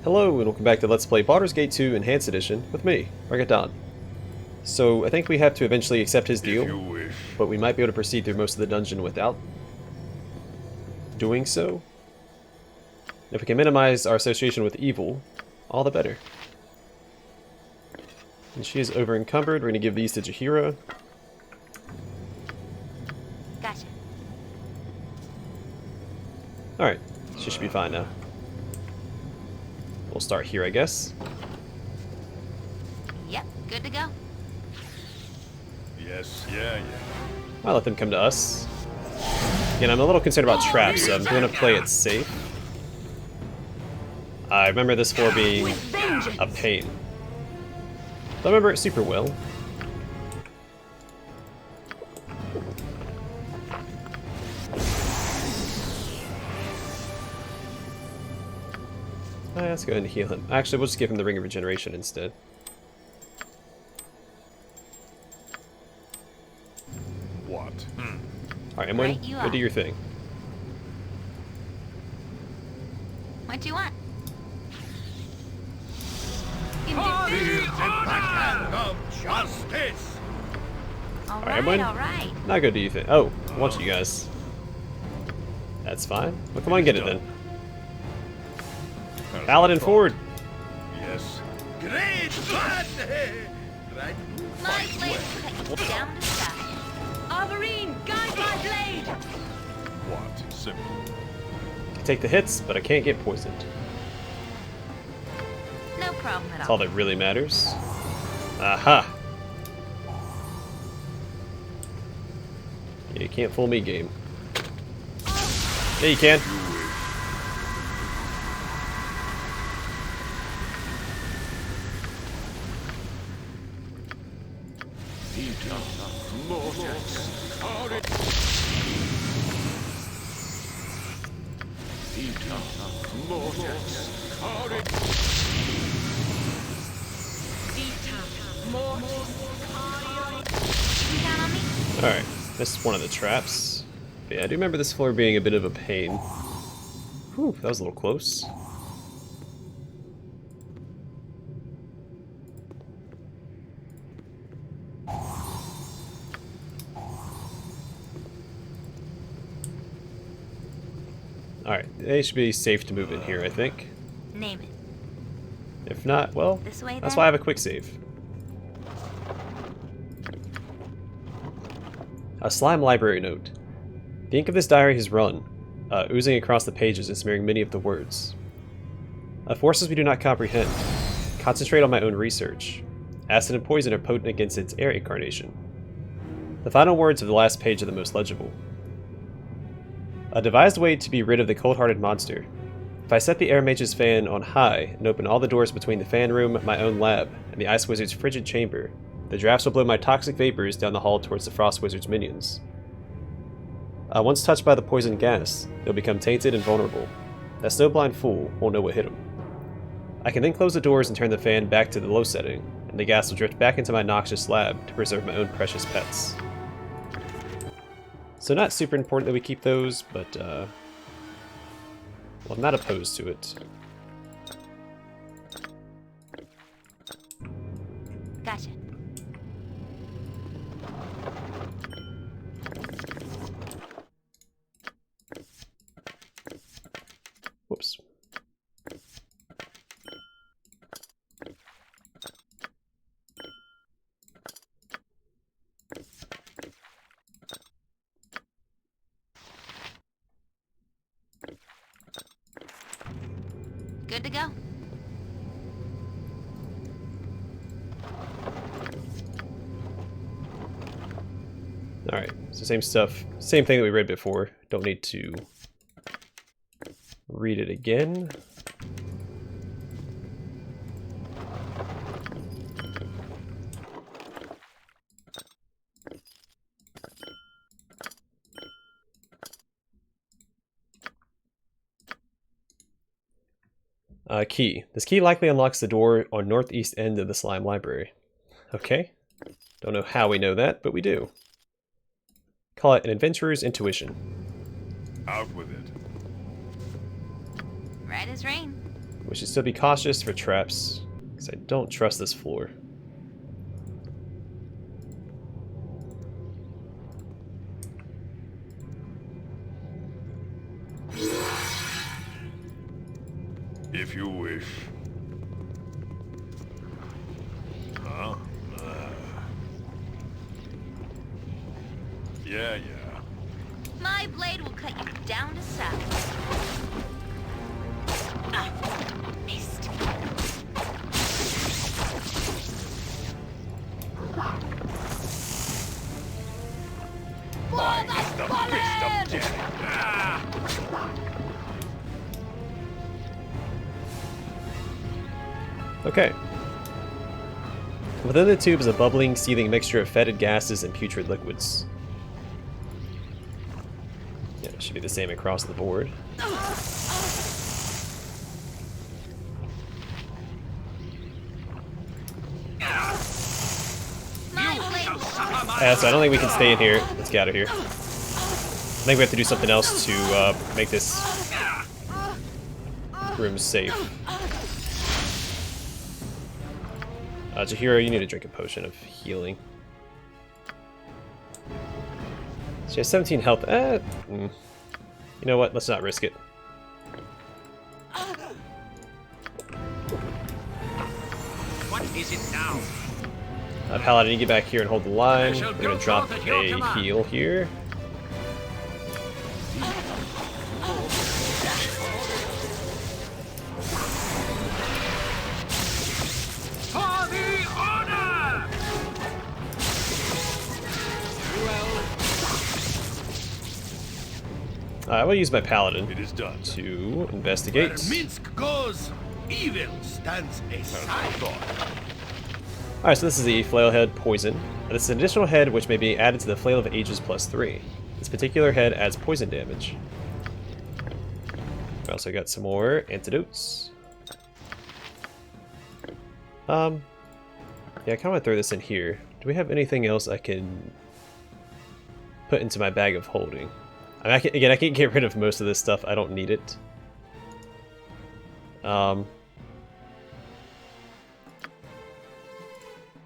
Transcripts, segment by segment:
Hello and welcome back to Let's Play Baldur's Gate 2 Enhanced Edition with me, Argadon. So I think we have to eventually accept his deal, but we might be able to proceed through most of the dungeon without doing so. If we can minimize our association with evil, all the better. And she is over encumbered. We're going to give these to Jaheira. Gotcha. Alright, she should be fine now. We'll start here, I guess. Yep, good to go. Yes, yeah. I'll let them come to us. Again, I'm a little concerned about traps, so I'm going to play it safe. I remember this floor being a pain. I remember it super well. Let's go ahead and heal him. Actually, we'll just give him the Ring of Regeneration instead. What? Alright, Emwyn, Right, you go are. do your thing. What do you want? Of justice! Alright, Emwyn. Alright. Now go do your thing. Oh, I want you guys. That's fine. Well, come on, get it then. Paladin forward! Yes. Great fun! Right? My blade will take you down to stuff. Arborine, guide my blade! What? Simple. I can take the hits, but I can't get poisoned. No problem at That's all. all that really matters. Aha! Yeah, you can't fool me, game. Yeah, you can. You count on me? Alright, this is one of the traps. But yeah, I do remember this floor being a bit of a pain. Whew, that was a little close. Alright, they should be safe to move in here, I think. Name it. If not, well, This way, that's then? why I have a quick save. A slime library note. The ink of this diary has run, oozing across the pages and smearing many of the words. Forces we do not comprehend. Concentrate on my own research. Acid and poison are potent against its air incarnation. The final words of the last page are the most legible. A devised way to be rid of the cold-hearted monster. If I set the air mage's fan on high and open all the doors between the fan room, my own lab, and the ice wizard's frigid chamber, the drafts will blow my toxic vapors down the hall towards the frost wizard's minions. Once touched by the poison gas, they'll become tainted and vulnerable. That snowblind fool won't know what hit him. I can then close the doors and turn the fan back to the low setting, and the gas will drift back into my noxious lab to preserve my own precious pets. So not super important that we keep those, but, well, I'm not opposed to it. Gotcha. Whoops. Good to go. Alright, so same stuff. Same thing that we read before. Don't need to read it again. Key. This key likely unlocks the door on northeast end of the slime library. Okay. Don't know how we know that, but we do. Call it an adventurer's intuition. Out with it. Right as rain. We should still be cautious for traps, because I don't trust this floor. If you wish. Huh? Yeah. My blade will cut you down to size. Ah, missed. Mine is the fist of death. Okay. Within the tube is a bubbling, seething mixture of fetid gases and putrid liquids. Yeah, it should be the same across the board. So I don't think we can stay in here. Let's get out of here. I think we have to do something else to make this room safe. Jahiro, you need to drink a potion of healing. She has 17 health. You know what? Let's not risk it. What is it now? Paladin, you get back here and hold the line. We're gonna drop a heal here. For the honor! I will use my paladin It is done. to Where investigate. Minsk goes, evil stands aside. Alright, so this is the Flailhead Poison. This is an additional head which may be added to the Flail of Ages +3. This particular head adds poison damage. We also got some more antidotes. Yeah, I kind of want to throw this in here. Do we have anything else I can put into my bag of holding? I mean, I can get rid of most of this stuff. I don't need it.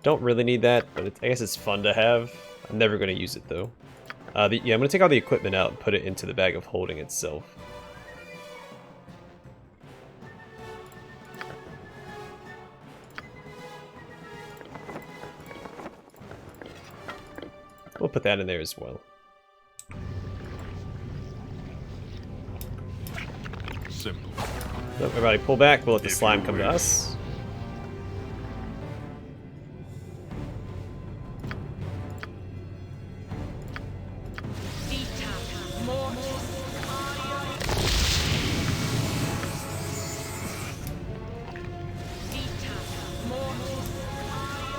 Don't really need that, but I guess it's fun to have. I'm never going to use it though. Yeah, I'm going to take all the equipment out and put it into the bag of holding itself. We'll put that in there as well. Simple. Nope, everybody pull back. We'll let the slime come to us.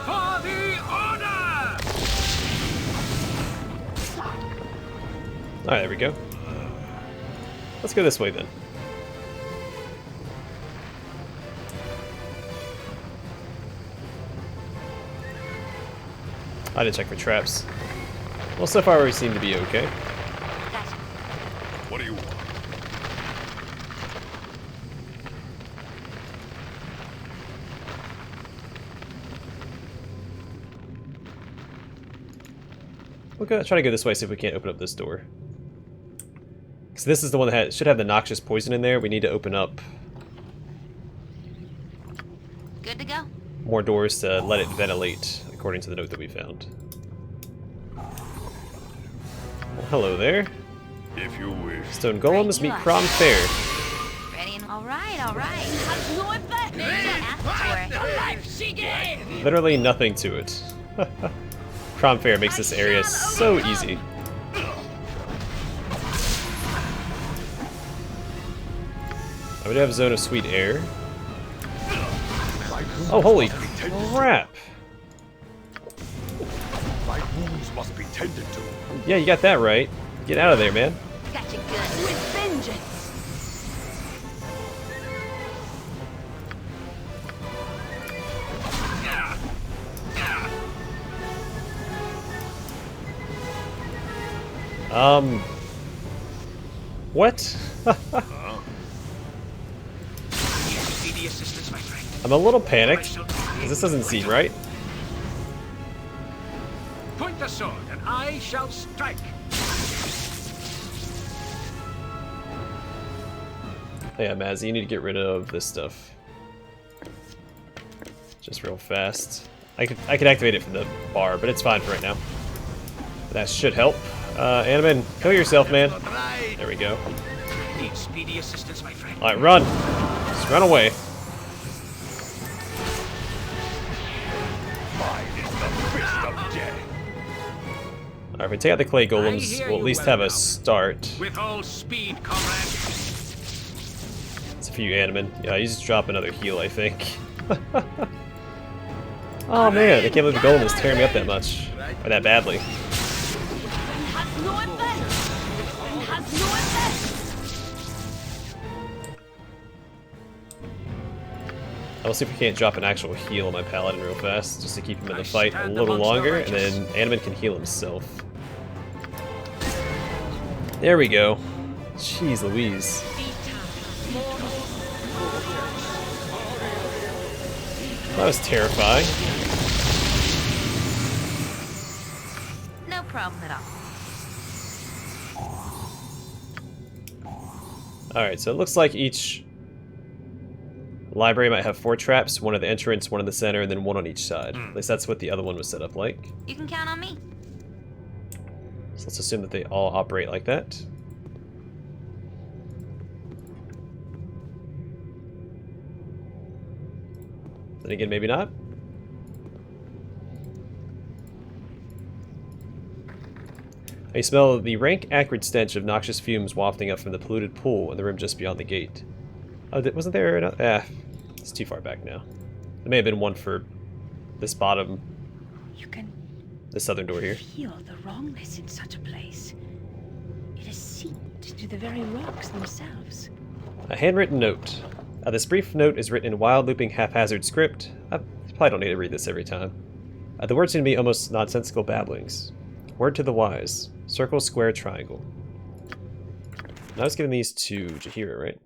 For the honor! Alright, there we go. Let's go this way then. I didn't check for traps. Well, so far we seem to be okay. What do you want? We'll try to go this way, see if we can't open up this door. Because this is the one that should have the noxious poison in there. We need to open up Good to go. more doors to let it ventilate, according to the note that we found. Well, hello there. If you wish. Stone Golems meet Crom Fair. Ready and all right, all right. Ask for it. She gave! Literally nothing to it. Crom Fair makes this area so easy. We do have a zone of sweet air. Oh, holy crap! My wounds must be tended to. Yeah, you got that right. Get out of there, man. Got you good. With vengeance. You What? see the I'm a little panicked, because this doesn't seem right. Point the sword, and I shall strike. Yeah, Mazzy, you need to get rid of this stuff. Just real fast. I could activate it from the bar, but it's fine for right now. That should help. Animan, kill yourself, man. There we go. Need speedy assistance, my friend. Alright, run! Just run away. Alright, if we take out the clay golems, we'll at least have a start. With all speed, comrade. It's a few Animan. Yeah, you just drop another heal, I think. Oh man, I can't believe the golem is tearing me up that much. Or that badly. Has no effect. Has no effect. I'll see if we can't drop an actual heal on my paladin real fast, just to keep him in the fight a little longer, and then Animan can heal himself. There we go. Jeez Louise. That was terrifying. No problem at all. Alright, so it looks like each library might have 4 traps, one at the entrance, one in the center, and then one on each side. At least that's what the other one was set up like. You can count on me. So let's assume that they all operate like that. Then again, maybe not. I smell the rank, acrid stench of noxious fumes wafting up from the polluted pool in the room just beyond the gate. Oh, wasn't there another? It's too far back now. There may have been one for this bottom, You can the southern door here. feel the wrongness in such a place. It has seeped to the very rocks themselves. A handwritten note. This brief note is written in wild, looping, haphazard script. I probably don't need to read this every time. The words seem to be almost nonsensical babblings. Word to the wise. Circle, square, triangle. Now I was giving these to Jaheira, right?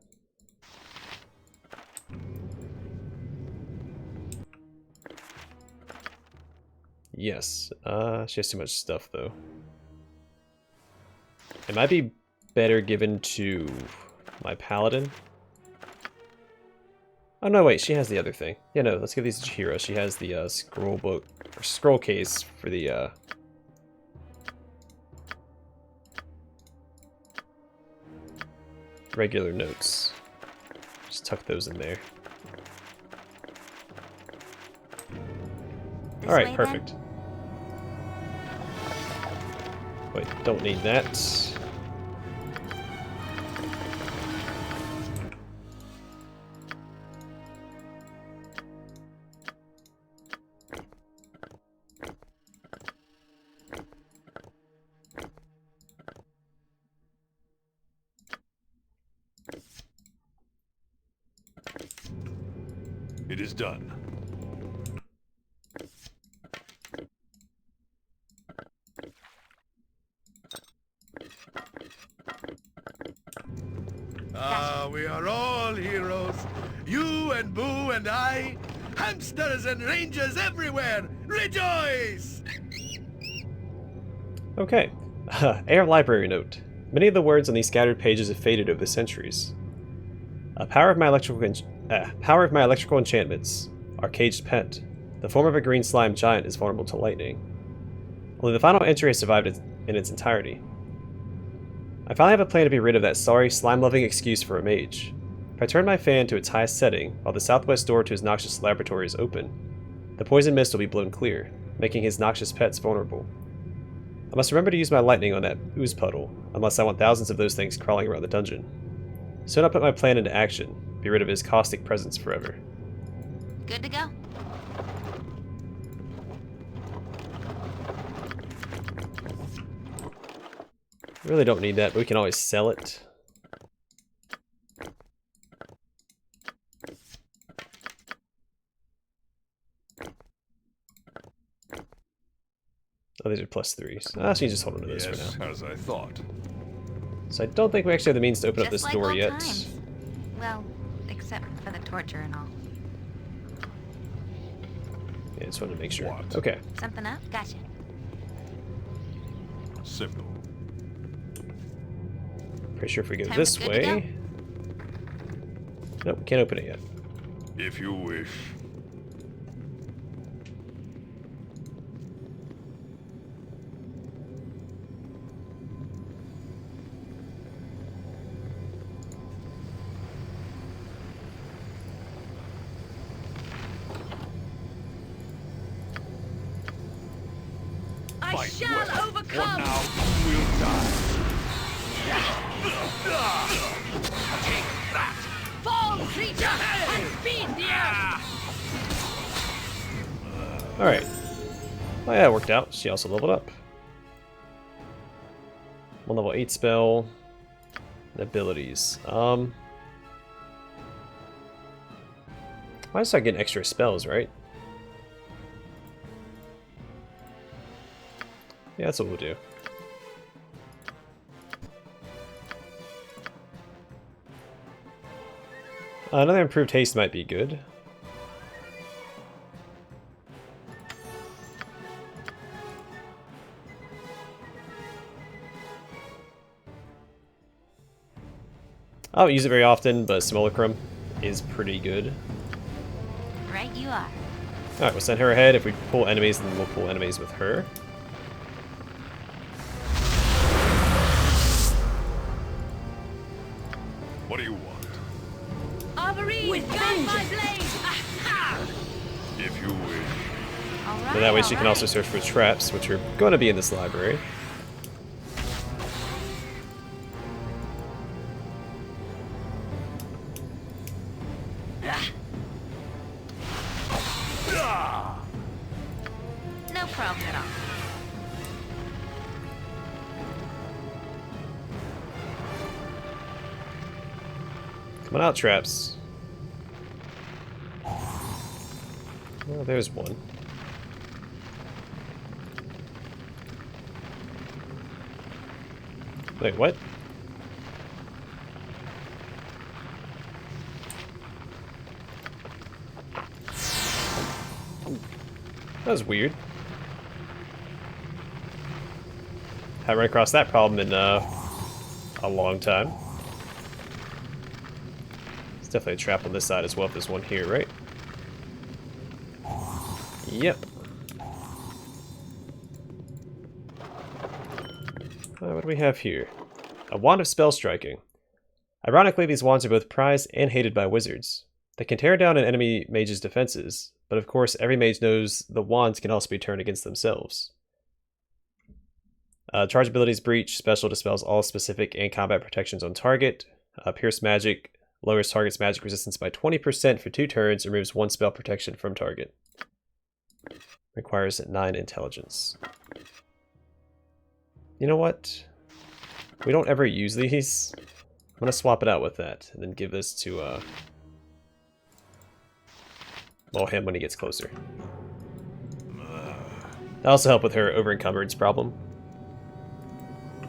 Yes. She has too much stuff, though. It might be better given to my paladin. Oh no, wait, she has the other thing. Yeah, no, let's give these to Jaheira. She has the scroll book, or scroll case for the regular notes. Just tuck those in there. Alright, way, perfect. Wait, don't need that. It is done. We are all heroes. You and Boo and I. Hamsters and rangers everywhere. Rejoice! Okay. Air library note. Many of the words on these scattered pages have faded over the centuries. Power of my electrical enchantments. Our caged pet. The form of a green slime giant is vulnerable to lightning. Only the final entry has survived in its entirety. I finally have a plan to be rid of that sorry, slime-loving excuse for a mage. If I turn my fan to its highest setting, while the southwest door to his noxious laboratory is open, the poison mist will be blown clear, making his noxious pets vulnerable. I must remember to use my lightning on that ooze puddle, unless I want thousands of those things crawling around the dungeon. Soon I'll put my plan into action, be rid of his caustic presence forever. Good to go. Really don't need that, but we can always sell it. Oh, these are +3s. So you just hold on to those for now. As I thought. So I don't think we actually have the means to open up Just this like door old yet. times. Well, except for the torture and all. Yeah, just wanted to make sure. What? Okay. Something up? Gotcha. Simple. Pretty sure if we go Time this is good to go. way... Nope, can't open it yet. If you wish. I shall Or overcome! now we'll die. Take that! Fall, creature, and speed the earth! Alright. Oh yeah, it worked out. She also leveled up. One level 8 spell. And abilities. Why does I get extra spells, right? Yeah, that's what we'll do. Another improved haste might be good. I don't use it very often, but Simulacrum is pretty good. Right you are. Alright, we'll send her ahead. If we pull enemies, then we'll pull enemies with her. What do you want? Arborine, guard my blade! Aha! If you wish. Alright, But that way she can also search for traps, which are going to be in this library. No problem at all. Come on out, traps. Oh, there's one. Wait, what? That was weird. Haven't run across that problem in a long time. There's definitely a trap on this side as well if there's one here, right? Yep. What do we have here? A wand of spell striking. Ironically, these wands are both prized and hated by wizards. They can tear down an enemy mage's defenses, but of course every mage knows the wands can also be turned against themselves. Charge abilities breach, special dispels all specific and combat protections on target. Pierce magic lowers target's magic resistance by 20% for 2 turns, removes 1 spell protection from target. Requires 9 intelligence. You know what? We don't ever use these. I'm gonna swap it out with that, and then give this to well, him when he gets closer. That'll also help with her over-encumbrance problem.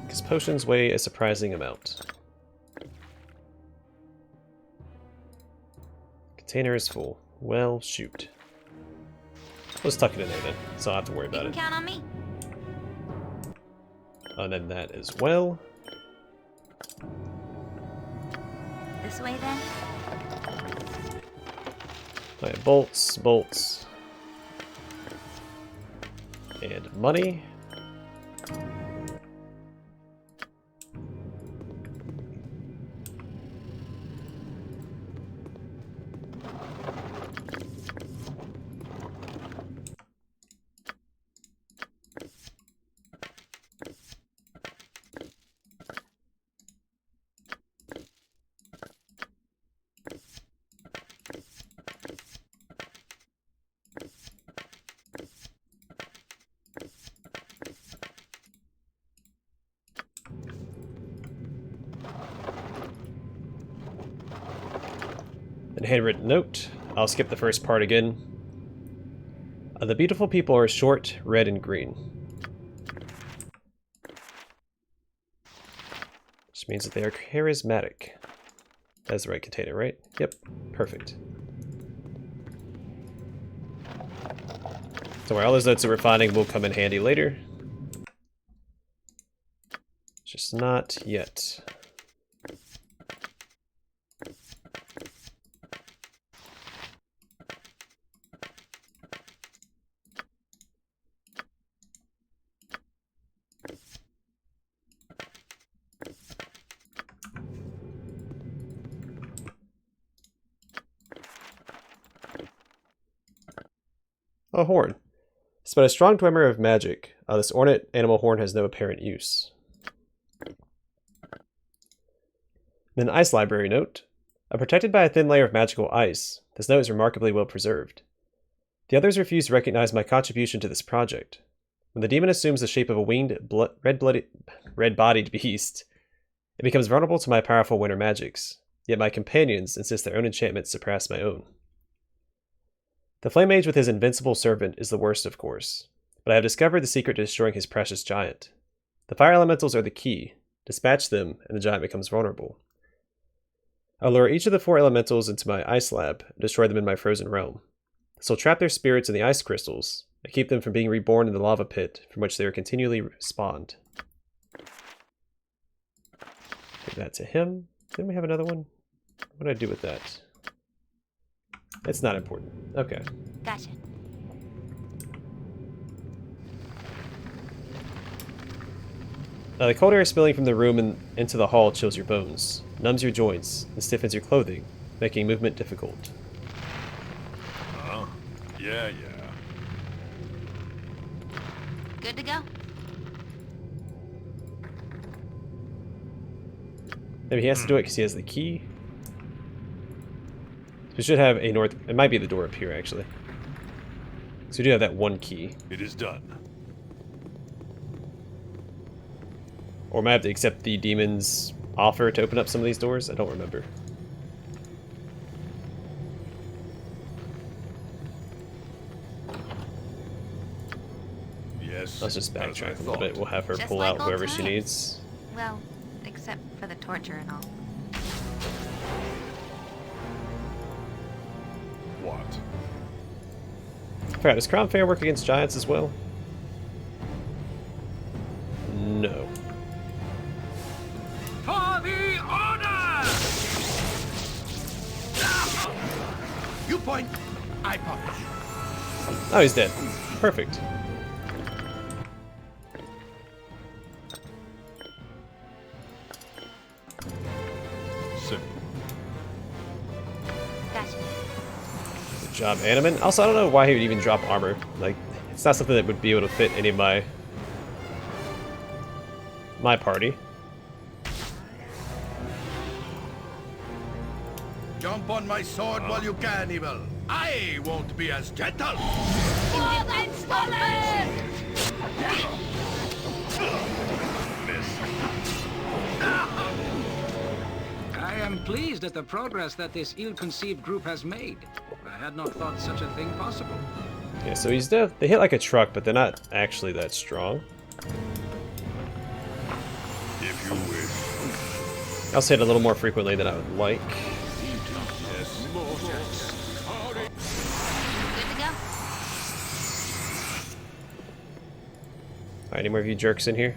Because potions weigh a surprising amount. Container is full. Well, shoot. Let's tuck it in there then, so I don't have to worry You about can it. count on me. And then that as well. This way then. Right, bolts, bolts. And money. And handwritten note. I'll skip the first part again. The beautiful people are short, red, and green. Which means that they are charismatic. That's the right container, right? Yep. Perfect. Don't worry, all those notes that we're finding will come in handy later. Just not yet. A horn. Despite a strong tremor of magic, this ornate animal horn has no apparent use. Then ice library note. Protected by a thin layer of magical ice, this note is remarkably well preserved. The others refuse to recognize my contribution to this project. When the demon assumes the shape of a winged, red-bodied beast, it becomes vulnerable to my powerful winter magics, yet my companions insist their own enchantments surpass my own. The Flame Mage with his invincible servant is the worst, of course, but I have discovered the secret to destroying his precious giant. The fire elementals are the key. Dispatch them, and the giant becomes vulnerable. I'll lure each of the 4 elementals into my ice lab and destroy them in my frozen realm. This will trap their spirits in the ice crystals and keep them from being reborn in the lava pit from which they are continually spawned. Give that to him. Didn't we have another one? What did I do with that? It's not important. Okay. Gotcha. The cold air spilling from the room and into the hall chills your bones, numbs your joints, and stiffens your clothing, making movement difficult. Yeah. Good to go. Maybe he has to do it because he has the key. So we should have a north... It might be the door up here, actually. So we do have that one key. It is done. Or might have to accept the demon's offer to open up some of these doors. I don't remember. Yes. Let's just backtrack a little bit. We'll have her Just pull like out old whoever she times. needs. Well, except for the torture and all. What? Alright, does Crown Fair work against giants as well? No. For the order! You point, I punch. Oh, he's dead. Perfect. Simple. Gotcha. Good job, Animan. Also, I don't know why he would even drop armor. Like, it's not something that would be able to fit any of my party. Jump on my sword while you can, evil. I won't be as gentle. More than stubborn! I am pleased at the progress that this ill-conceived group has made. I had not thought such a thing possible. Yeah, so he's dead. They hit like a truck, but they're not actually that strong. If you wish. I also hit a little more frequently than I would like. Yes. Good to go. Alright, any more of you jerks in here?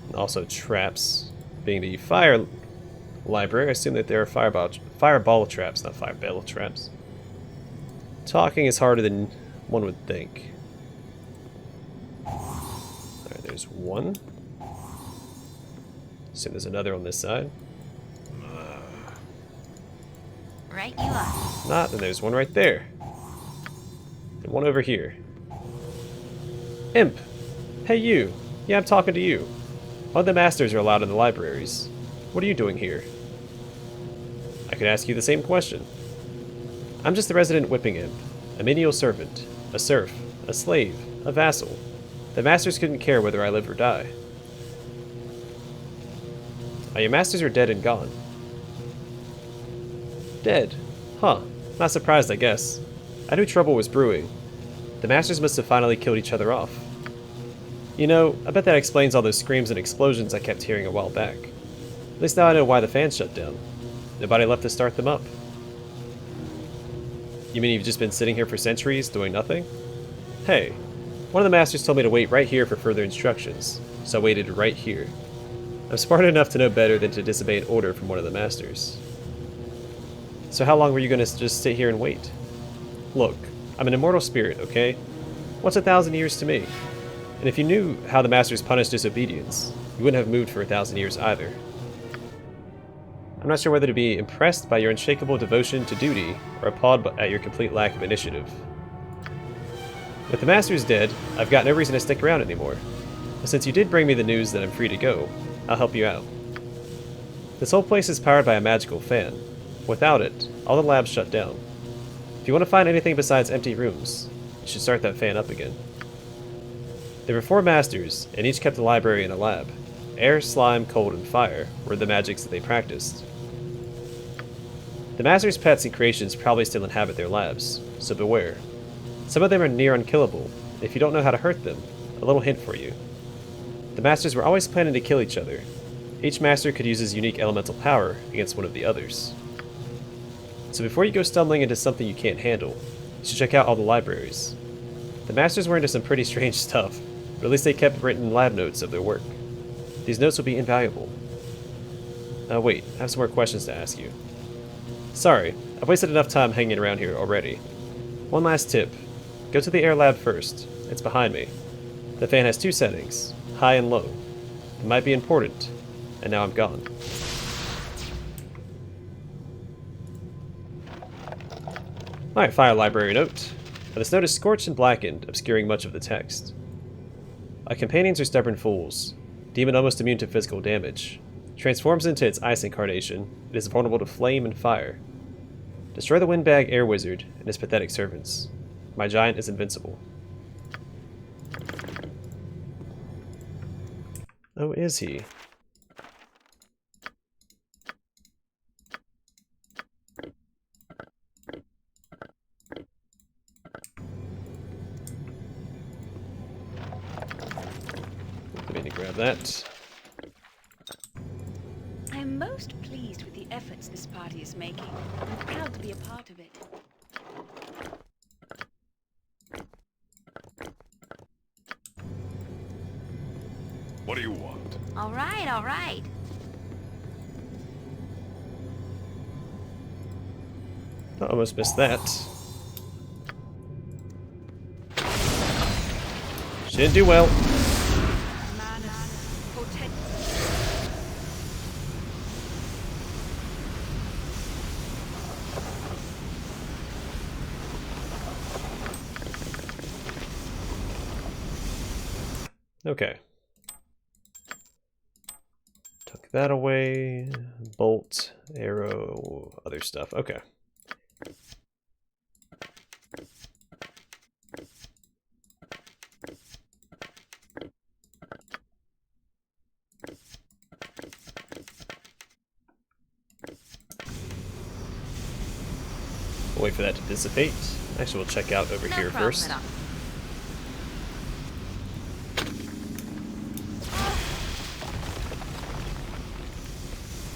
And also traps. Being the fire library, I assume that there are fireball traps, not fireball traps. Talking is harder than one would think. Alright, there's one. Assume there's another on this side. Right you are. Not, then there's one right there. And one over here. Imp! Hey you! Yeah, I'm talking to you. All the masters are allowed in the libraries. What are you doing here? I could ask you the same question. I'm just the resident whipping imp, a menial servant, a serf, a slave, a vassal. The masters couldn't care whether I live or die. Your masters are dead and gone. Dead? Huh. Not surprised, I guess. I knew trouble was brewing. The masters must have finally killed each other off. You know, I bet that explains all those screams and explosions I kept hearing a while back. At least now I know why the fans shut down. Nobody left to start them up. You mean you've just been sitting here for centuries, doing nothing? Hey, one of the masters told me to wait right here for further instructions, so I waited right here. I'm smart enough to know better than to disobey an order from one of the masters. So how long were you going to just sit here and wait? Look, I'm an immortal spirit, okay? What's 1,000 years to me? And if you knew how the masters punish disobedience, you wouldn't have moved for 1,000 years either. I'm not sure whether to be impressed by your unshakable devotion to duty, or appalled at your complete lack of initiative. With the masters dead, I've got no reason to stick around anymore. But since you did bring me the news that I'm free to go, I'll help you out. This whole place is powered by a magical fan. Without it, all the labs shut down. If you want to find anything besides empty rooms, you should start that fan up again. There were 4 masters, and each kept a library and a lab. Air, slime, cold, and fire were the magics that they practiced. The masters' pets and creations probably still inhabit their labs, so beware. Some of them are near unkillable, and if you don't know how to hurt them, a little hint for you. The masters were always planning to kill each other. Each master could use his unique elemental power against one of the others. So before you go stumbling into something you can't handle, you should check out all the libraries. The masters were into some pretty strange stuff, but at least they kept written lab notes of their work. These notes will be invaluable. Wait, I have some more questions to ask you. Sorry, I've wasted enough time hanging around here already. One last tip. Go to the air lab first. It's behind me. The fan has 2 settings, high and low. It might be important, and now I'm gone. Alright, fire library note. This note is scorched and blackened, obscuring much of the text. My companions are stubborn fools. Demon almost immune to physical damage. Transforms into its ice incarnation. It is vulnerable to flame and fire. Destroy the windbag air wizard and his pathetic servants. My giant is invincible. Oh, is he? Let me grab that. I'm most pleased with the efforts this party is making. I'm proud to be a part of it. What do you want? All right, all right. I almost missed that. She didn't do well. Okay. Tuck that away. Bolt, arrow, other stuff. Okay. We'll wait for that to dissipate. Actually, we'll check out over here first.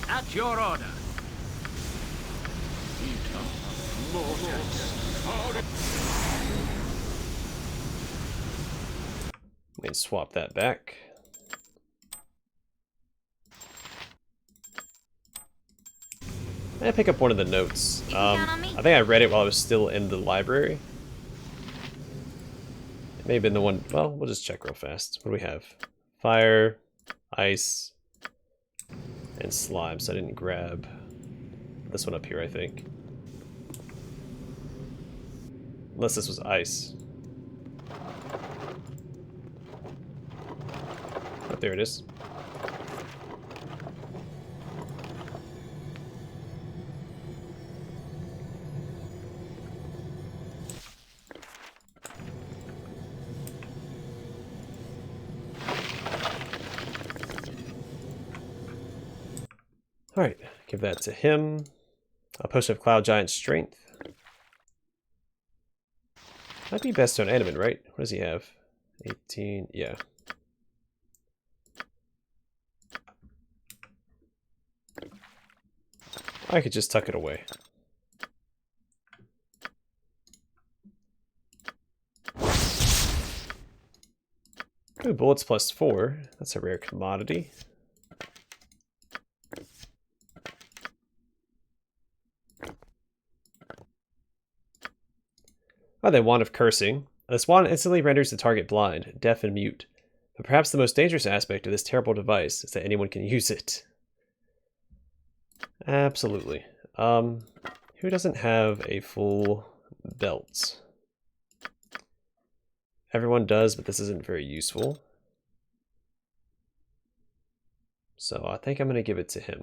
At your order. And swap that back. I pick up one of the notes. I think I read it while I was still in the library. It may have been the one. Well, we'll just check real fast. What do we have? Fire, ice, and slime. So I didn't grab this one up here, I think. Unless this was ice. Oh, there it is. Alright, give that to him. A potion of Cloud Giant Strength. Might be best on Animate, right? What does he have? 18, yeah. I could just tuck it away. Ooh, bullets plus 4. That's a rare commodity. Oh, then Wand of Cursing. This wand instantly renders the target blind, deaf, and mute. But perhaps the most dangerous aspect of this terrible device is that anyone can use it. Absolutely. Who doesn't have a full belt? Everyone does, but this isn't very useful. So I think I'm going to give it to him.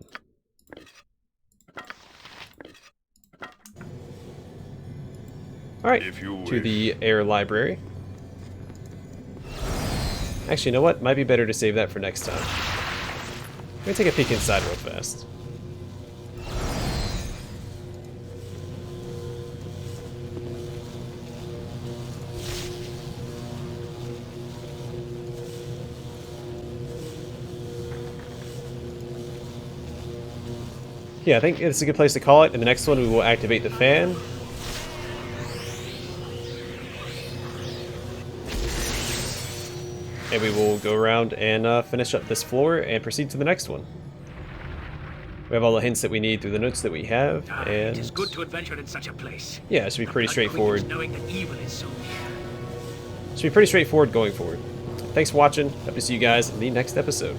Alright, to the air library. Actually, you know what? Might be better to save that for next time. Let me take a peek inside real fast. Yeah, I think it's a good place to call it. In the next one, we will activate the fan. And we will go around and finish up this floor and proceed to the next one. We have all the hints that we need through the notes that we have, and It is good to adventure in such a place. yeah, it should be pretty straightforward. Knowing that evil is so near. Should be pretty straightforward going forward. Thanks for watching. Hope to see you guys in the next episode.